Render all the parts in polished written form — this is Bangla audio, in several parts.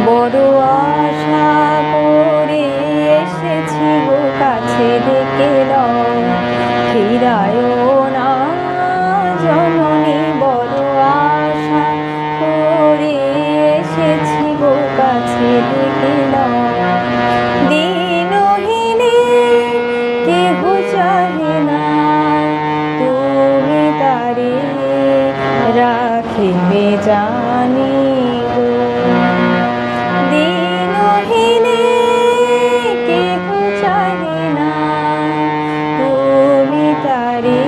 বড় আশা করে এসেছি গো কাছে ডেকে নাও, ফিরায়ও না জননী। বড় আশা করে এসেছি গো কাছে ডেকে নাও। দিনহীনে কেহ চাহে না, তুমি তারে রাখিবে জানি গো। দিনহীনে কেহ চাহে না, তুমি তারে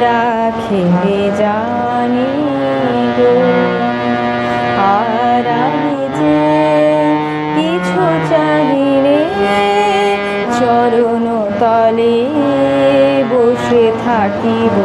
রাখিবে জানি গো। আর আমি যে কিছু চাহিলে চরণ তলে বসে থাকিব।